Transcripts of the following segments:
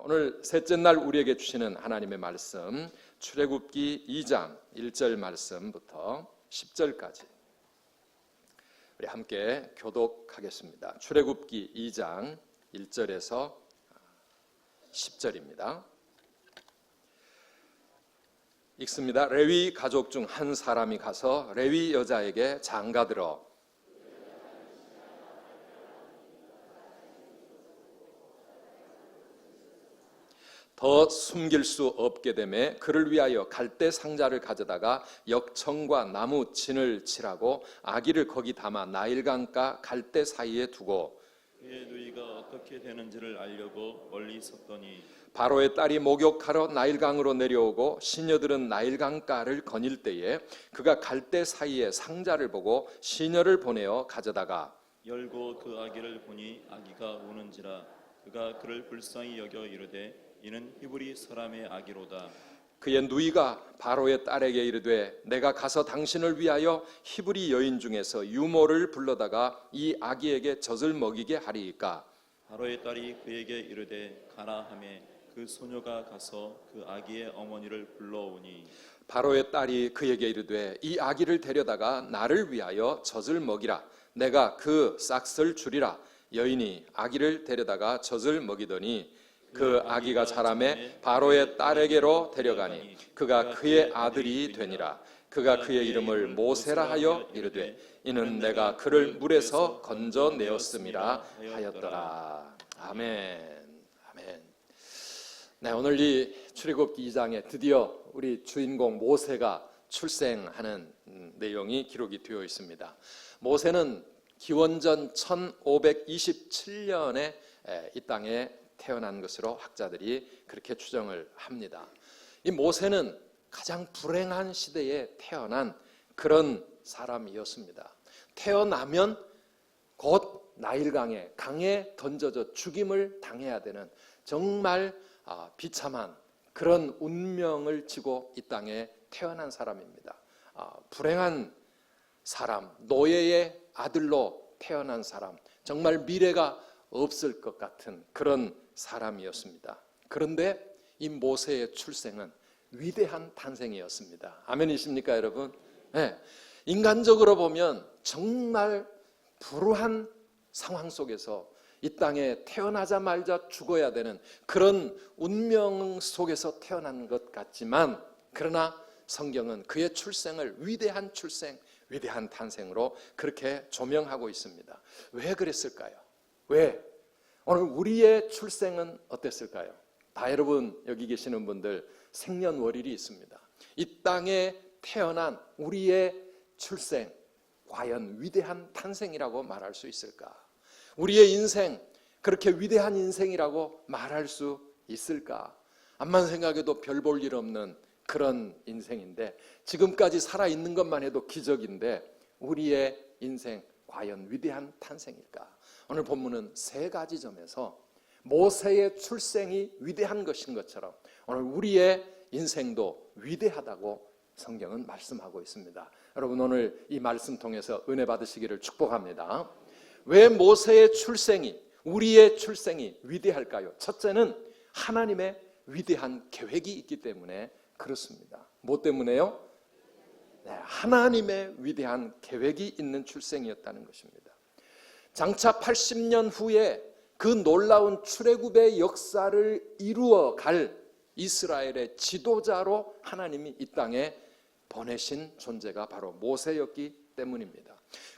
오늘 셋째 날 우리에게 주시는 하나님의 말씀, 출애굽기 2장 1절 말씀부터 10절까지 우리 함께 교독하겠습니다. 출애굽기 2장 1절에서 10절입니다. 읽습니다. 레위 가족 중 한 사람이 가서 레위 여자에게 장가들어 더 숨길 수 없게 되매 그를 위하여 갈대 상자를 가져다가 역청과 나무 진을 칠하고 아기를 거기 담아 나일강가 갈대 사이에 두고 그의 누이가 어떻게 되는지를 알려고 멀리 섰더니 바로의 딸이 목욕하러 나일강으로 내려오고 시녀들은 나일강가를 거닐 때에 그가 갈대 사이에 상자를 보고 시녀를 보내어 가져다가 열고 그 아기를 보니 아기가 우는지라 그가 그를 불쌍히 여겨 이르되 이는 히브리 사람의 아기로다. 그의 누이가 바로의 딸에게 이르되 내가 가서 당신을 위하여 히브리 여인 중에서 유모를 불러다가 이 아기에게 젖을 먹이게 하리이까. 바로의 딸이 그에게 이르되 가라 하매 그 소녀가 가서 그 아기의 어머니를 불러오니 바로의 딸이 그에게 이르되 이 아기를 데려다가 나를 위하여 젖을 먹이라. 내가 그 싹을 주리라. 여인이 아기를 데려다가 젖을 먹이더니 그 아기가 자라매 바로의 딸에게로 데려가니 그가 그의 아들이 되니라. 그가 그의 이름을 모세라 하여 이르되 이는 내가 그를 물에서 건져내었음이라 하였더라. 아멘. 아멘. 네, 오늘 이 출애굽기 2장에 드디어 우리 주인공 모세가 출생하는 내용이 기록이 되어 있습니다. 모세는 기원전 1527년에 이 땅에 태어난 것으로 학자들이 그렇게 추정을 합니다. 이 모세는 가장 불행한 시대에 태어난 그런 사람이었습니다. 태어나면 곧 나일강에 강에 던져져 죽임을 당해야 되는 정말 비참한 그런 운명을 지고 이 땅에 태어난 사람입니다. 불행한 사람, 노예의 아들로 태어난 사람, 정말 미래가 없을 것 같은 그런 사람이었습니다. 그런데 이 모세의 출생은 위대한 탄생이었습니다. 아멘이십니까, 여러분? 네. 인간적으로 보면 정말 불우한 상황 속에서 이 땅에 태어나자마자 죽어야 되는 그런 운명 속에서 태어난 것 같지만, 그러나 성경은 그의 출생을 위대한 출생, 위대한 탄생으로 그렇게 조명하고 있습니다. 왜 그랬을까요? 왜? 오늘 우리의 출생은 어땠을까요? 다 여러분 여기 계시는 분들 생년월일이 있습니다. 이 땅에 태어난 우리의 출생, 과연 위대한 탄생이라고 말할 수 있을까? 우리의 인생, 그렇게 위대한 인생이라고 말할 수 있을까? 암만 생각해도 별 볼 일 없는 그런 인생인데, 지금까지 살아있는 것만 해도 기적인데 우리의 인생 과연 위대한 탄생일까? 오늘 본문은 세 가지 점에서 모세의 출생이 위대한 것인 것처럼 오늘 우리의 인생도 위대하다고 성경은 말씀하고 있습니다. 여러분, 오늘 이 말씀 통해서 은혜 받으시기를 축복합니다. 왜 모세의 출생이, 우리의 출생이 위대할까요? 첫째는 하나님의 위대한 계획이 있기 때문에 그렇습니다. 뭐 때문에요? 네, 하나님의 위대한 계획이 있는 출생이었다는 것입니다. 장차 80년 후에 그 놀라운 출애굽의 역사를 이루어 갈 이스라엘의 지도자로 하나님이 이 땅에 보내신 존재가 바로 모세였기 때문입니다.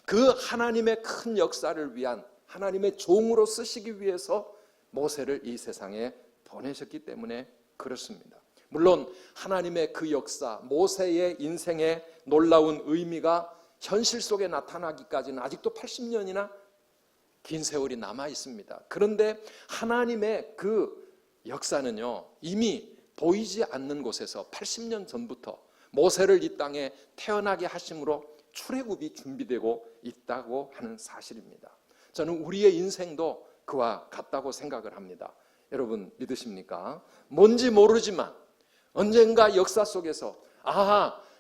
그 하나님의 큰 역사를 위한 하나님의 종으로 쓰시기 위해서 모세를 이 세상에 보내셨기 때문에 그렇습니다. 물론 하나님의 그 역사, 모세의 인생의 놀라운 의미가 현실 속에 나타나기까지는 아직도 80년이나 긴 세월이 남아 있습니다. 그런데 하나님의 그 역사는요, 이미 보이지 않는 곳에서 80년 전부터 모세를 이 땅에 태어나게 하심으로 출애굽이 준비되고 있다고 하는 사실입니다. 저는 우리의 인생도 그와 같다고 생각을 합니다. 여러분 믿으십니까? 뭔지 모르지만 언젠가 역사 속에서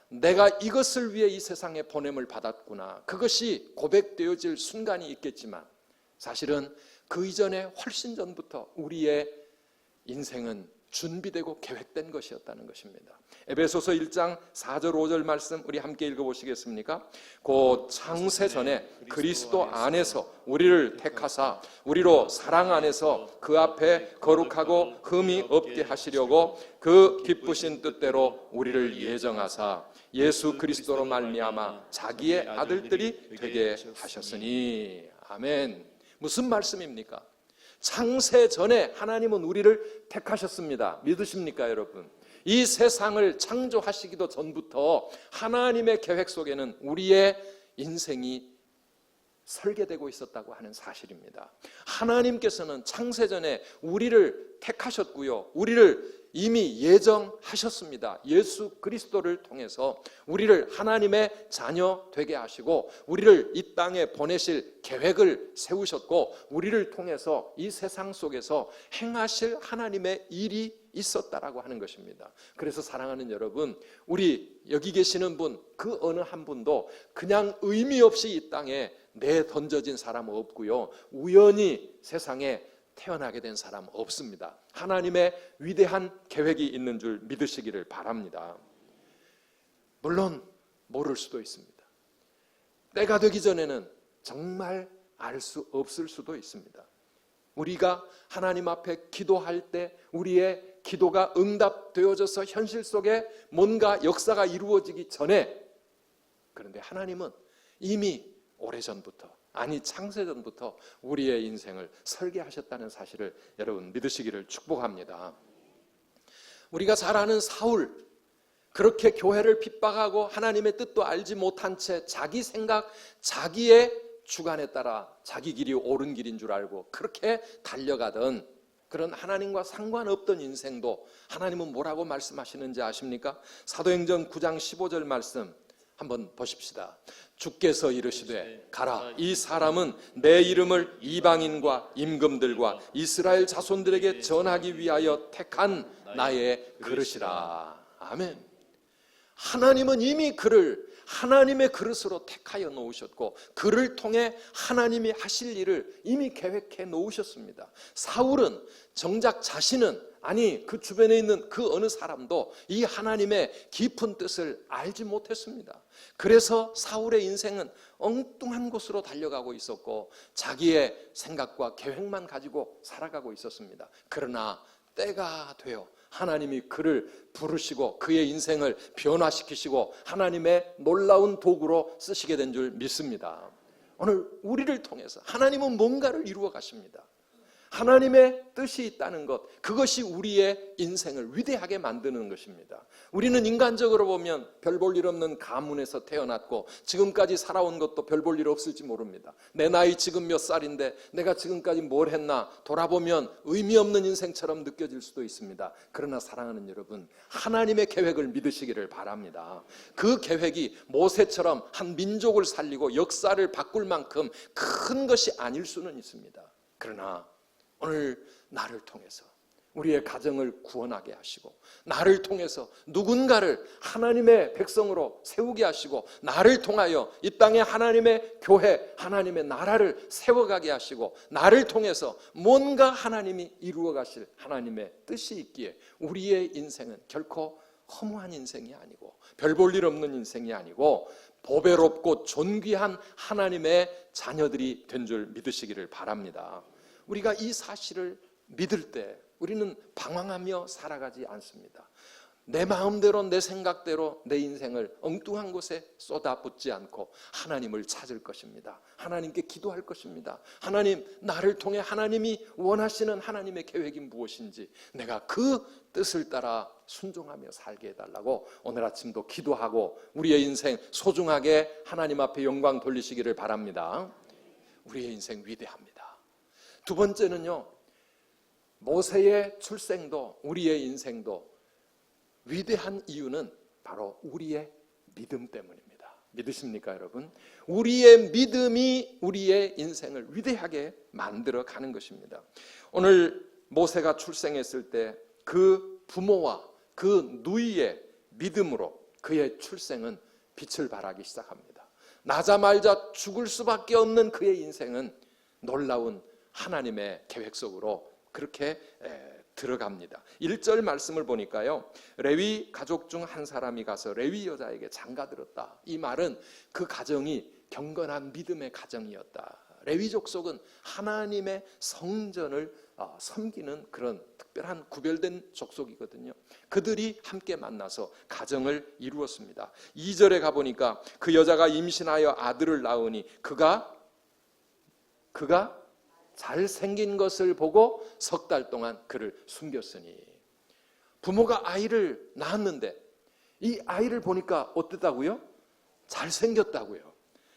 내가 이것을 위해 이 세상에 보냄을 받았구나, 그것이 고백되어질 순간이 있겠지만 사실은 그 이전에 훨씬 전부터 우리의 인생은 준비되고 계획된 것이었다는 것입니다. 에베소서 1장 4절 5절 말씀 우리 함께 읽어보시겠습니까? 곧 창세 전에 그리스도 안에서 우리를 택하사 우리로 사랑 안에서 그 앞에 거룩하고 흠이 없게 하시려고 그 기쁘신 뜻대로 우리를 예정하사 예수 그리스도로 말미암아 자기의 아들들이 되게 하셨으니. 아멘. 무슨 말씀입니까? 창세 전에 하나님은 우리를 택하셨습니다. 믿으십니까, 여러분? 이 세상을 창조하시기도 전부터 하나님의 계획 속에는 우리의 인생이 설계되고 있었다고 하는 사실입니다. 하나님께서는 창세 전에 우리를 택하셨고요, 우리를 이미 예정하셨습니다. 예수 그리스도를 통해서 우리를 하나님의 자녀 되게 하시고 우리를 이 땅에 보내실 계획을 세우셨고 우리를 통해서 이 세상 속에서 행하실 하나님의 일이 있었다라고 하는 것입니다. 그래서 사랑하는 여러분, 우리 여기 계시는 분 그 어느 한 분도 그냥 의미 없이 이 땅에 내던져진 사람 없고요, 우연히 세상에 태어나게 된 사람 없습니다. 하나님의 위대한 계획이 있는 줄 믿으시기를 바랍니다. 물론 모를 수도 있습니다. 때가 되기 전에는 정말 알 수 없을 수도 있습니다. 우리가 하나님 앞에 기도할 때 우리의 기도가 응답되어져서 현실 속에 뭔가 역사가 이루어지기 전에, 그런데 하나님은 이미 오래전부터, 아니 창세전부터 우리의 인생을 설계하셨다는 사실을 여러분 믿으시기를 축복합니다. 우리가 잘 아는 사울, 그렇게 교회를 핍박하고 하나님의 뜻도 알지 못한 채 자기 생각, 자기의 주관에 따라 자기 길이 옳은 길인 줄 알고 그렇게 달려가던 그런 하나님과 상관없던 인생도 하나님은 뭐라고 말씀하시는지 아십니까? 사도행전 9장 15절 말씀 한번 보십시다. 주께서 이르시되 가라, 이 사람은 내 이름을 이방인과 임금들과 이스라엘 자손들에게 전하기 위하여 택한 나의 그릇이라. 아멘. 하나님은 이미 그를 하나님의 그릇으로 택하여 놓으셨고 그를 통해 하나님이 하실 일을 이미 계획해 놓으셨습니다. 사울은 정작 자신은, 아니 그 주변에 있는 그 어느 사람도 이 하나님의 깊은 뜻을 알지 못했습니다. 그래서 사울의 인생은 엉뚱한 곳으로 달려가고 있었고 자기의 생각과 계획만 가지고 살아가고 있었습니다. 그러나 때가 되어 하나님이 그를 부르시고 그의 인생을 변화시키시고 하나님의 놀라운 도구로 쓰시게 된 줄 믿습니다. 오늘 우리를 통해서 하나님은 뭔가를 이루어 가십니다. 하나님의 뜻이 있다는 것, 그것이 우리의 인생을 위대하게 만드는 것입니다. 우리는 인간적으로 보면 별 볼 일 없는 가문에서 태어났고 지금까지 살아온 것도 별 볼 일 없을지 모릅니다. 내 나이 지금 몇 살인데 내가 지금까지 뭘 했나 돌아보면 의미 없는 인생처럼 느껴질 수도 있습니다. 그러나 사랑하는 여러분, 하나님의 계획을 믿으시기를 바랍니다. 그 계획이 모세처럼 한 민족을 살리고 역사를 바꿀 만큼 큰 것이 아닐 수는 있습니다. 그러나 오늘 나를 통해서 우리의 가정을 구원하게 하시고 나를 통해서 누군가를 하나님의 백성으로 세우게 하시고 나를 통하여 이 땅에 하나님의 교회, 하나님의 나라를 세워가게 하시고 나를 통해서 뭔가 하나님이 이루어 가실 하나님의 뜻이 있기에 우리의 인생은 결코 허무한 인생이 아니고 별 볼 일 없는 인생이 아니고 보배롭고 존귀한 하나님의 자녀들이 된 줄 믿으시기를 바랍니다. 우리가 이 사실을 믿을 때 우리는 방황하며 살아가지 않습니다. 내 마음대로 내 생각대로 내 인생을 엉뚱한 곳에 쏟아붓지 않고 하나님을 찾을 것입니다. 하나님께 기도할 것입니다. 하나님, 나를 통해 하나님이 원하시는 하나님의 계획이 무엇인지 내가 그 뜻을 따라 순종하며 살게 해달라고 오늘 아침도 기도하고 우리의 인생 소중하게 하나님 앞에 영광 돌리시기를 바랍니다. 우리의 인생 위대합니다. 두 번째는요, 모세의 출생도 우리의 인생도 위대한 이유는 바로 우리의 믿음 때문입니다. 믿으십니까, 여러분? 우리의 믿음이 우리의 인생을 위대하게 만들어 가는 것입니다. 오늘 모세가 출생했을 때 그 부모와 그 누이의 믿음으로 그의 출생은 빛을 발하기 시작합니다. 나자말자 죽을 수밖에 없는 그의 인생은 놀라운 하나님의 계획 속으로 그렇게 들어갑니다. 1절 말씀을 보니까요, 레위 가족 중 한 사람이 가서 레위 여자에게 장가들었다. 이 말은 그 가정이 경건한 믿음의 가정이었다. 레위 족속은 하나님의 성전을 섬기는 그런 특별한 구별된 족속이거든요. 그들이 함께 만나서 가정을 이루었습니다. 2절에 가보니까 그 여자가 임신하여 아들을 낳으니 그가 잘생긴 것을 보고 석 달 동안 그를 숨겼으니, 부모가 아이를 낳았는데 이 아이를 보니까 어땠다고요? 잘생겼다고요.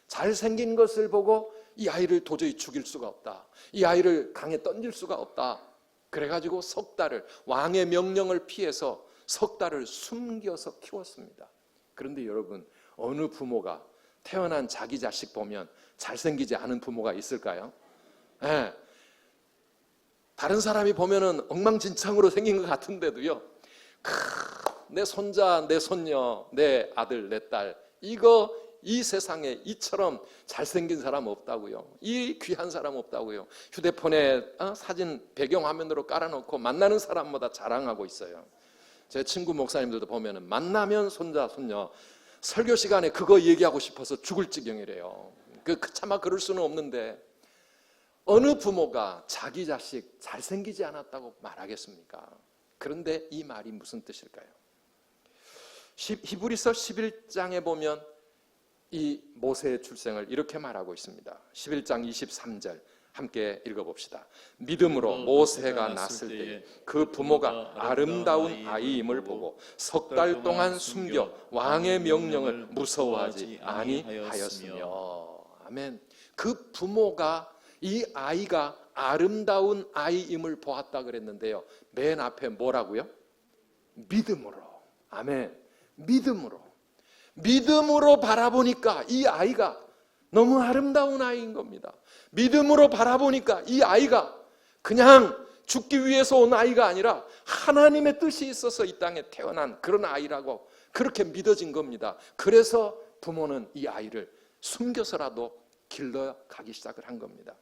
잘생긴 것을 보고 이 아이를 도저히 죽일 수가 없다. 이 아이를 강에 던질 수가 없다. 그래가지고 석 달을, 왕의 명령을 피해서 석 달을 숨겨서 키웠습니다. 그런데 여러분, 어느 부모가 태어난 자기 자식 보면 잘생기지 않은 부모가 있을까요? 네. 다른 사람이 보면은 엉망진창으로 생긴 것 같은데도요, 내 손자, 내 손녀, 내 아들, 내 딸, 이 세상에 이처럼 잘생긴 사람 없다고요. 이 귀한 사람 없다고요. 휴대폰에 사진 배경화면으로 깔아놓고 만나는 사람마다 자랑하고 있어요. 제 친구 목사님들도 보면은 만나면 손자, 손녀, 설교 시간에 그거 얘기하고 싶어서 죽을 지경이래요. 차마 그럴 수는 없는데, 어느 부모가 자기 자식 잘생기지 않았다고 말하겠습니까? 그런데 이 말이 무슨 뜻일까요? 히브리서 11장에 보면 이 모세의 출생을 이렇게 말하고 있습니다. 11장 23절 함께 읽어봅시다. 믿음으로 모세가 낳았을 때에 그 부모가 아름다운 아이임을 보고 석 달 동안 숨겨 왕의 명령을 무서워하지 아니하였으며. 아멘. 그 부모가 이 아이가 아름다운 아이임을 보았다 그랬는데요, 맨 앞에 뭐라고요? 믿음으로. 아멘. 믿음으로 바라보니까 이 아이가 너무 아름다운 아이인 겁니다. 믿음으로 바라보니까 이 아이가 그냥 죽기 위해서 온 아이가 아니라 하나님의 뜻이 있어서 이 땅에 태어난 그런 아이라고 그렇게 믿어진 겁니다. 그래서 부모는 이 아이를 숨겨서라도 길러가기 시작을 한 겁니다.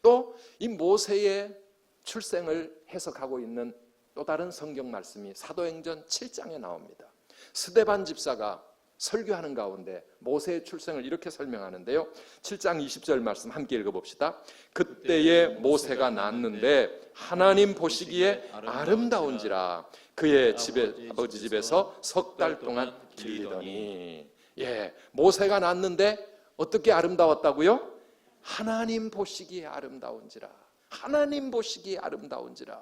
또 이 모세의 출생을 해석하고 있는 또 다른 성경 말씀이 사도행전 7장에 나옵니다. 스데반 집사가 설교하는 가운데 모세의 출생을 이렇게 설명하는데요, 7장 20절 말씀 함께 읽어봅시다. 그때에 모세가 낳았는데 하나님 보시기에 아름다운지라 그의 아버지 집에서 석 달 동안 길리더니. 모세가 낳았는데 어떻게 아름다웠다고요? 하나님 보시기에 아름다운지라. 하나님 보시기에 아름다운지라.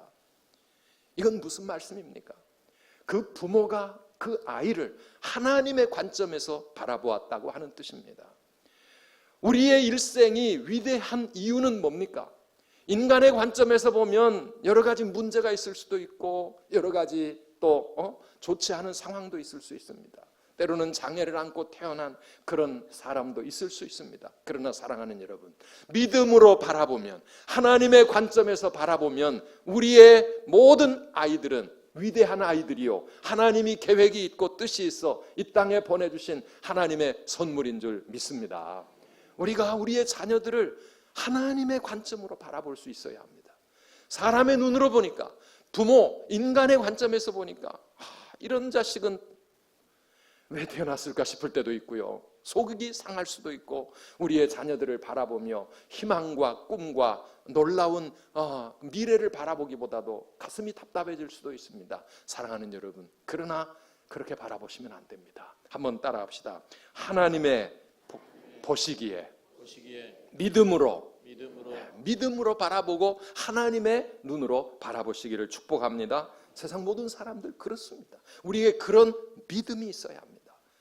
이건 무슨 말씀입니까? 그 부모가 그 아이를 하나님의 관점에서 바라보았다고 하는 뜻입니다. 우리의 일생이 위대한 이유는 뭡니까? 인간의 관점에서 보면 여러 가지 문제가 있을 수도 있고 여러 가지 또 좋지 않은 상황도 있을 수 있습니다. 때로는 장애를 안고 태어난 그런 사람도 있을 수 있습니다. 그러나 사랑하는 여러분, 믿음으로 바라보면, 하나님의 관점에서 바라보면 우리의 모든 아이들은 위대한 아이들이요, 하나님이 계획이 있고 뜻이 있어 이 땅에 보내주신 하나님의 선물인 줄 믿습니다. 우리가 우리의 자녀들을 하나님의 관점으로 바라볼 수 있어야 합니다. 사람의 눈으로 보니까, 부모, 인간의 관점에서 보니까 이런 자식은 왜 태어났을까 싶을 때도 있고요, 속이 상할 수도 있고, 우리의 자녀들을 바라보며 희망과 꿈과 놀라운 미래를 바라보기보다도 가슴이 답답해질 수도 있습니다. 사랑하는 여러분, 그러나 그렇게 바라보시면 안 됩니다. 한번 따라합시다. 하나님의 보시기에 믿음으로 바라보고 하나님의 눈으로 바라보시기를 축복합니다. 세상 모든 사람들 그렇습니다. 우리에게 그런 믿음이 있어야 합니다.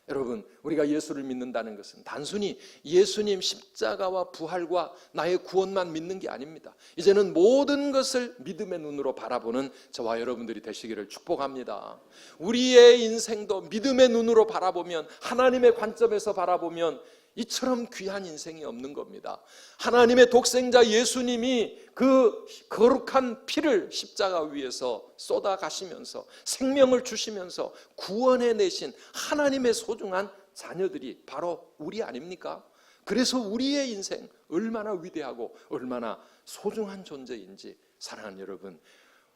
여러분, 우리가 예수를 믿는다는 것은 단순히 예수님 십자가와 부활과 나의 구원만 믿는 게 아닙니다. 이제는 모든 것을 믿음의 눈으로 바라보는 저와 여러분들이 되시기를 축복합니다. 우리의 인생도 믿음의 눈으로 바라보면, 하나님의 관점에서 바라보면 이처럼 귀한 인생이 없는 겁니다. 하나님의 독생자 예수님이 그 거룩한 피를 십자가 위에서 쏟아 가시면서 생명을 주시면서 구원해내신 하나님의 소중한 자녀들이 바로 우리 아닙니까? 그래서 우리의 인생 얼마나 위대하고 얼마나 소중한 존재인지, 사랑하는 여러분,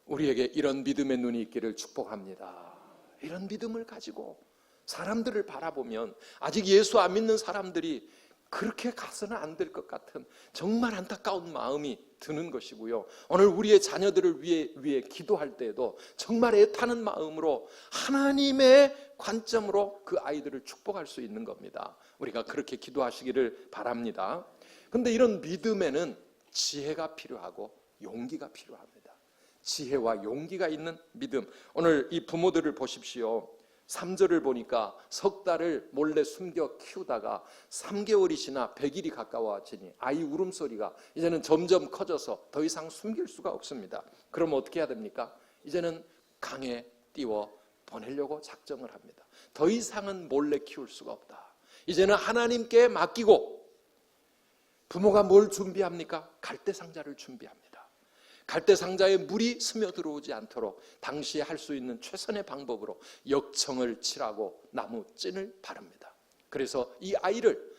우리에게 이런 믿음의 눈이 있기를 축복합니다. 이런 믿음을 가지고 사람들을 바라보면 아직 예수 안 믿는 사람들이 그렇게 가서는 안 될 것 같은 정말 안타까운 마음이 드는 것이고요. 오늘 우리의 자녀들을 위해 기도할 때에도 정말 애타는 마음으로 하나님의 관점으로 그 아이들을 축복할 수 있는 겁니다. 우리가 그렇게 기도하시기를 바랍니다. 그런데 이런 믿음에는 지혜가 필요하고 용기가 필요합니다. 지혜와 용기가 있는 믿음. 오늘 이 부모들을 보십시오. 3절을 보니까 석 달을 몰래 숨겨 키우다가 3개월이 지나 100일이 가까워지니 아이 울음소리가 이제는 점점 커져서 더 이상 숨길 수가 없습니다. 그럼 어떻게 해야 됩니까? 이제는 강에 띄워 보내려고 작정을 합니다. 더 이상은 몰래 키울 수가 없다. 이제는 하나님께 맡기고, 부모가 뭘 준비합니까? 갈대상자를 준비합니다. 갈대상자에 물이 스며들어오지 않도록 당시에 할 수 있는 최선의 방법으로 역청을 칠하고 나무 찐을 바릅니다. 그래서 이 아이를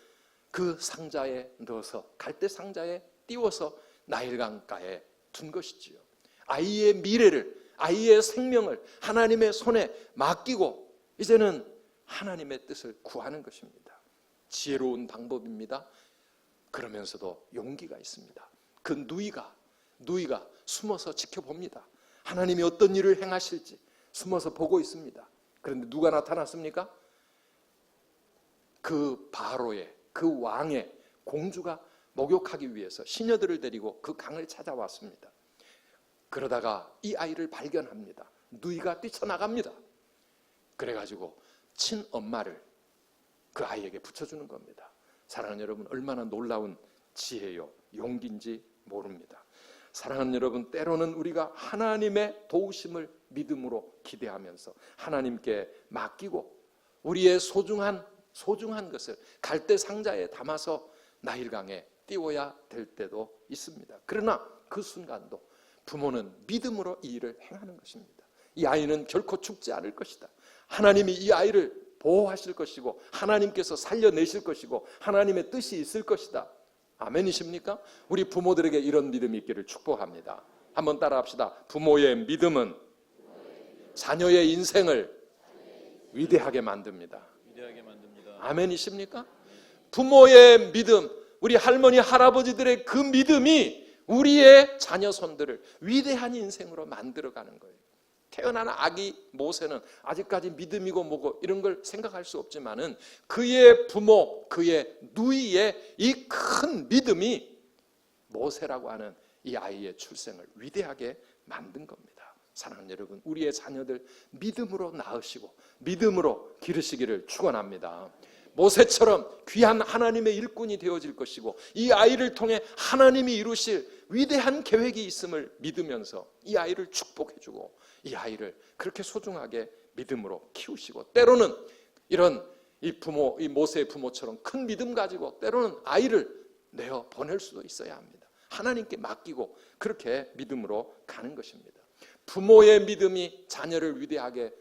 그 상자에 넣어서 갈대상자에 띄워서 나일강가에 둔 것이지요. 아이의 미래를, 아이의 생명을 하나님의 손에 맡기고 이제는 하나님의 뜻을 구하는 것입니다. 지혜로운 방법입니다. 그러면서도 용기가 있습니다. 그 누이가 숨어서 지켜봅니다. 하나님이 어떤 일을 행하실지 숨어서 보고 있습니다. 그런데 누가 나타났습니까? 그 바로의, 그 왕의 공주가 목욕하기 위해서 시녀들을 데리고 그 강을 찾아왔습니다. 그러다가 이 아이를 발견합니다. 누이가 뛰쳐나갑니다. 그래가지고 친엄마를 그 아이에게 붙여주는 겁니다. 사랑하는 여러분, 얼마나 놀라운 지혜요 용기인지 모릅니다. 사랑하는 여러분, 때로는 우리가 하나님의 도우심을 믿음으로 기대하면서 하나님께 맡기고 우리의 소중한 것을 갈대상자에 담아서 나일강에 띄워야 될 때도 있습니다. 그러나 그 순간도 부모는 믿음으로 이 일을 행하는 것입니다. 이 아이는 결코 죽지 않을 것이다. 하나님이 이 아이를 보호하실 것이고 하나님께서 살려내실 것이고 하나님의 뜻이 있을 것이다. 아멘이십니까? 우리 부모들에게 이런 믿음이 있기를 축복합니다. 한번 따라합시다. 부모의 믿음은 자녀의 인생을 위대하게 만듭니다. 아멘이십니까? 부모의 믿음, 우리 할머니 할아버지들의 그 믿음이 우리의 자녀 손들을 위대한 인생으로 만들어가는 거예요. 태어난 아기 모세는 아직까지 믿음이고 뭐고 이런 걸 생각할 수 없지만은 그의 부모, 그의 누이의 이 큰 믿음이 모세라고 하는 이 아이의 출생을 위대하게 만든 겁니다. 사랑하는 여러분, 우리의 자녀들 믿음으로 낳으시고 믿음으로 기르시기를 축원합니다. 모세처럼 귀한 하나님의 일꾼이 되어질 것이고 이 아이를 통해 하나님이 이루실 위대한 계획이 있음을 믿으면서 이 아이를 축복해주고 이 아이를 그렇게 소중하게 믿음으로 키우시고, 때로는 이런 이 모세의 부모처럼 큰 믿음 가지고 때로는 아이를 내어 보낼 수도 있어야 합니다. 하나님께 맡기고 그렇게 믿음으로 가는 것입니다. 부모의 믿음이 자녀를 위대하게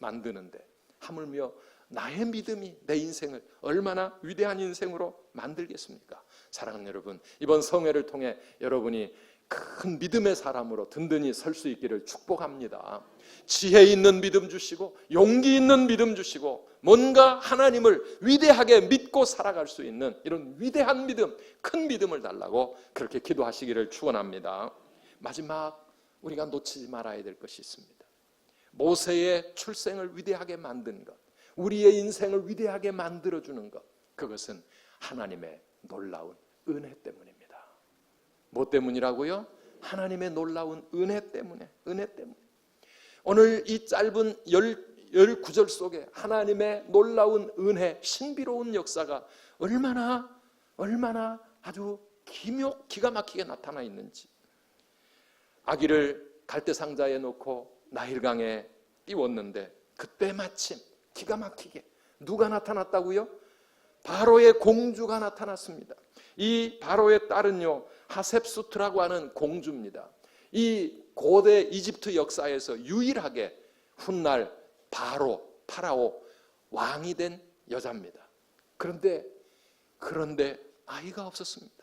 만드는데 하물며 나의 믿음이 내 인생을 얼마나 위대한 인생으로 만들겠습니까? 사랑하는 여러분, 이번 성회를 통해 여러분이 큰 믿음의 사람으로 든든히 설 수 있기를 축복합니다. 지혜 있는 믿음 주시고 용기 있는 믿음 주시고 뭔가 하나님을 위대하게 믿고 살아갈 수 있는 이런 위대한 믿음, 큰 믿음을 달라고 그렇게 기도하시기를 축원합니다. 마지막 우리가 놓치지 말아야 될 것이 있습니다. 모세의 출생을 위대하게 만든 것, 우리의 인생을 위대하게 만들어주는 것, 그것은 하나님의 놀라운 은혜 때문입니다. 뭐 때문이라고요? 하나님의 놀라운 은혜 때문에. 오늘 이 짧은 19절 속에 하나님의 놀라운 은혜, 신비로운 역사가 얼마나 아주 기가 막히게 나타나 있는지. 아기를 갈대상자에 놓고 나일강에 띄웠는데 그때 마침 기가 막히게 누가 나타났다고요? 바로의 공주가 나타났습니다. 이 바로의 딸은요, 하셉수트라고 하는 공주입니다. 이 고대 이집트 역사에서 유일하게 훗날 파라오 왕이 된 여자입니다. 그런데 아이가 없었습니다.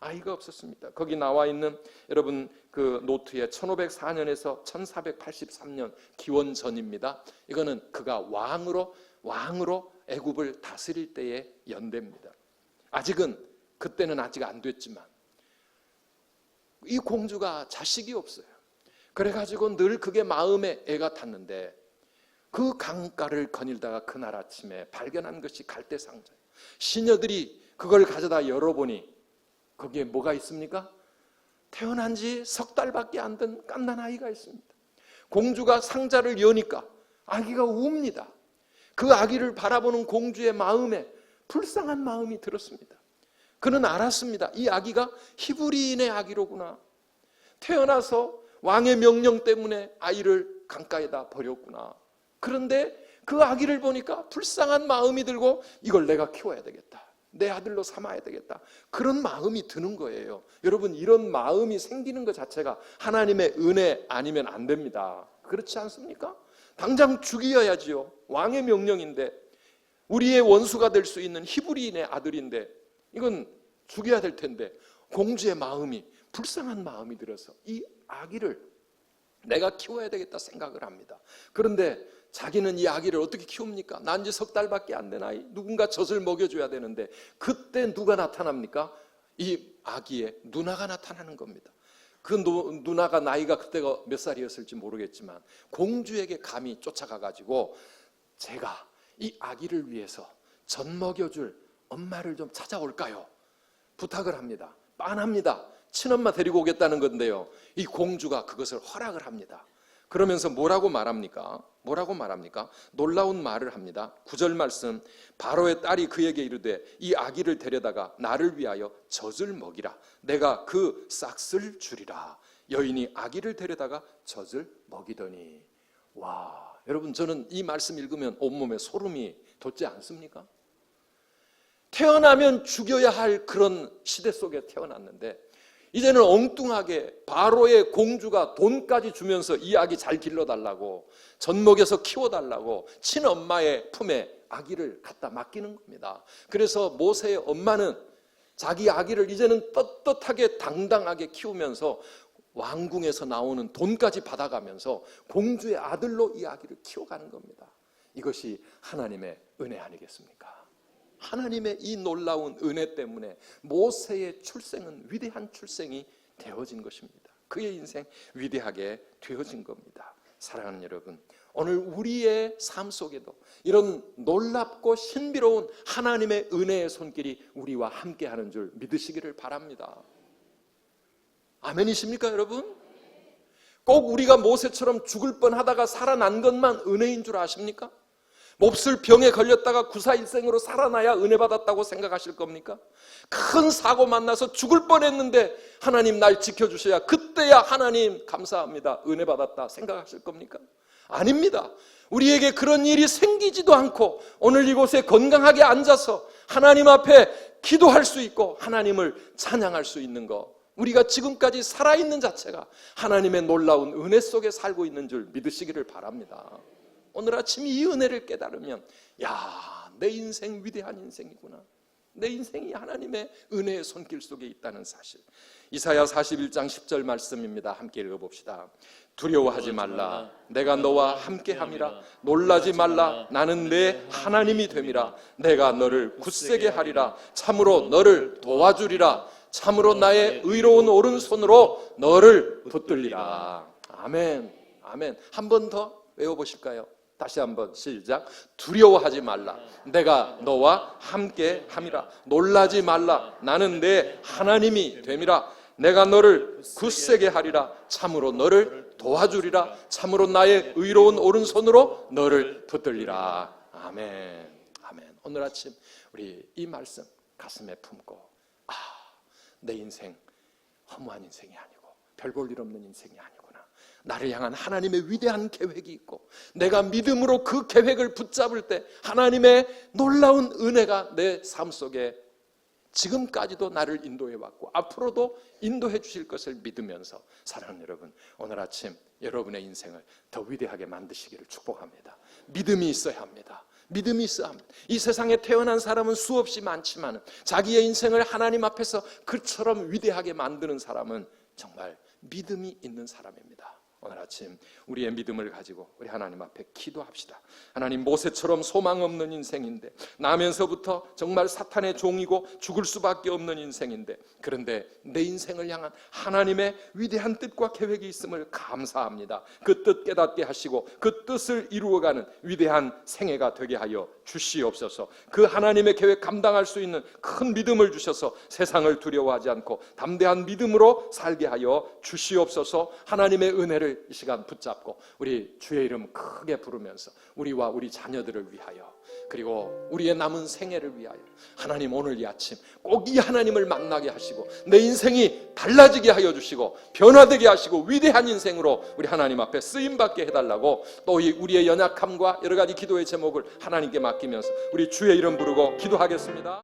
아이가 없었습니다. 거기 나와 있는 여러분 그 노트에 1504년에서 1483년 기원 전입니다. 이거는 그가 왕으로 애굽을 다스릴 때의 연대입니다. 그때는 아직 안 됐지만 이 공주가 자식이 없어요. 그래가지고 늘 그게 마음에 애가 탔는데 그 강가를 거닐다가 그날 아침에 발견한 것이 갈대 상자예요. 시녀들이 그걸 가져다 열어보니 거기에 뭐가 있습니까? 태어난 지 석 달밖에 안 된 갓난 아이가 있습니다. 공주가 상자를 여니까 아기가 웁니다. 그 아기를 바라보는 공주의 마음에 불쌍한 마음이 들었습니다. 그는 알았습니다. 이 아기가 히브리인의 아기로구나. 태어나서 왕의 명령 때문에 아이를 강가에다 버렸구나. 그런데 그 아기를 보니까 불쌍한 마음이 들고 이걸 내가 키워야 되겠다. 내 아들로 삼아야 되겠다. 그런 마음이 드는 거예요. 여러분, 이런 마음이 생기는 것 자체가 하나님의 은혜 아니면 안 됩니다. 그렇지 않습니까? 당장 죽여야지요. 왕의 명령인데, 우리의 원수가 될 수 있는 히브리인의 아들인데 이건 죽여야 될 텐데, 공주의 마음이 불쌍한 마음이 들어서 이 아기를 내가 키워야 되겠다 생각을 합니다. 그런데 자기는 이 아기를 어떻게 키웁니까? 난 지 석 달밖에 안 된 아이, 누군가 젖을 먹여줘야 되는데 그때 누가 나타납니까? 이 아기의 누나가 나타나는 겁니다. 그 누나가 나이가 그때가 몇 살이었을지 모르겠지만 공주에게 감히 쫓아가가지고 제가 이 아기를 위해서 젖 먹여줄 엄마를 좀 찾아올까요? 부탁을 합니다. 빤합니다. 친엄마 데리고 오겠다는 건데요, 이 공주가 그것을 허락을 합니다. 그러면서 뭐라고 말합니까? 놀라운 말을 합니다. 9절 말씀, 바로의 딸이 그에게 이르되 이 아기를 데려다가 나를 위하여 젖을 먹이라. 내가 그 싹을 주리라. 여인이 아기를 데려다가 젖을 먹이더니. 와, 여러분, 저는 이 말씀 읽으면 온몸에 소름이 돋지 않습니까? 태어나면 죽여야 할 그런 시대 속에 태어났는데 이제는 엉뚱하게 바로의 공주가 돈까지 주면서 이 아기 잘 길러달라고, 젖 먹여서 키워달라고 친엄마의 품에 아기를 갖다 맡기는 겁니다. 그래서 모세의 엄마는 자기 아기를 이제는 떳떳하게 당당하게 키우면서 왕궁에서 나오는 돈까지 받아가면서 공주의 아들로 이 아기를 키워가는 겁니다. 이것이 하나님의 은혜 아니겠습니까? 하나님의 이 놀라운 은혜 때문에 모세의 출생은 위대한 출생이 되어진 것입니다. 그의 인생 위대하게 되어진 겁니다. 사랑하는 여러분, 오늘 우리의 삶 속에도 이런 놀랍고 신비로운 하나님의 은혜의 손길이 우리와 함께하는 줄 믿으시기를 바랍니다. 아멘이십니까, 여러분? 꼭 우리가 모세처럼 죽을 뻔하다가 살아난 것만 은혜인 줄 아십니까? 몹쓸 병에 걸렸다가 구사일생으로 살아나야 은혜 받았다고 생각하실 겁니까? 큰 사고 만나서 죽을 뻔했는데 하나님 날 지켜주셔야 그때야 하나님 감사합니다, 은혜 받았다 생각하실 겁니까? 아닙니다. 우리에게 그런 일이 생기지도 않고 오늘 이곳에 건강하게 앉아서 하나님 앞에 기도할 수 있고 하나님을 찬양할 수 있는 것, 우리가 지금까지 살아있는 자체가 하나님의 놀라운 은혜 속에 살고 있는 줄 믿으시기를 바랍니다. 오늘 아침 이 은혜를 깨달으면, 야, 내 인생 위대한 인생이구나. 내 인생이 하나님의 은혜의 손길 속에 있다는 사실. 이사야 41장 10절 말씀입니다. 함께 읽어봅시다. 두려워하지 말라. 내가 너와 함께함이라. 놀라지 말라. 나는 내 하나님이 됨이라. 내가 너를 굳세게 하리라. 참으로 너를 도와주리라. 참으로 나의 의로운 오른손으로 너를 붙들리라. 아멘. 아멘. 한 번 더 외워보실까요? 다시 한번 시작. 두려워하지 말라. 내가 너와 함께 함이라. 놀라지 말라. 나는 내 하나님이 됨이라. 내가 너를 굳세게 하리라. 참으로 너를 도와주리라. 참으로 나의 의로운 오른손으로 너를 붙들리라. 아멘. 아멘. 오늘 아침 우리 이 말씀 가슴에 품고, 내 인생 허무한 인생이 아니고 별 볼 일 없는 인생이 아니구나. 나를 향한 하나님의 위대한 계획이 있고 내가 믿음으로 그 계획을 붙잡을 때 하나님의 놀라운 은혜가 내 삶 속에 지금까지도 나를 인도해 왔고 앞으로도 인도해 주실 것을 믿으면서, 사랑하는 여러분, 오늘 아침 여러분의 인생을 더 위대하게 만드시기를 축복합니다. 믿음이 있어야 합니다. 믿음이 있어야 합니다. 이 세상에 태어난 사람은 수없이 많지만 자기의 인생을 하나님 앞에서 그처럼 위대하게 만드는 사람은 정말 믿음이 있는 사람입니다. 오늘 아침 우리의 믿음을 가지고 우리 하나님 앞에 기도합시다. 하나님, 모세처럼 소망 없는 인생인데, 나면서부터 정말 사탄의 종이고 죽을 수밖에 없는 인생인데, 그런데 내 인생을 향한 하나님의 위대한 뜻과 계획이 있음을 감사합니다. 그 뜻 깨닫게 하시고 그 뜻을 이루어가는 위대한 생애가 되게 하여 주시옵소서. 그 하나님의 계획 감당할 수 있는 큰 믿음을 주셔서 세상을 두려워하지 않고 담대한 믿음으로 살게 하여 주시옵소서. 하나님의 은혜를 이 시간 붙잡고 우리 주의 이름 크게 부르면서 우리와 우리 자녀들을 위하여, 그리고 우리의 남은 생애를 위하여 하나님, 오늘 이 아침 꼭 이 하나님을 만나게 하시고 내 인생이 달라지게 하여 주시고 변화되게 하시고 위대한 인생으로 우리 하나님 앞에 쓰임받게 해달라고, 또 우리의 연약함과 여러 가지 기도의 제목을 하나님께 맡기면서 우리 주의 이름 부르고 기도하겠습니다.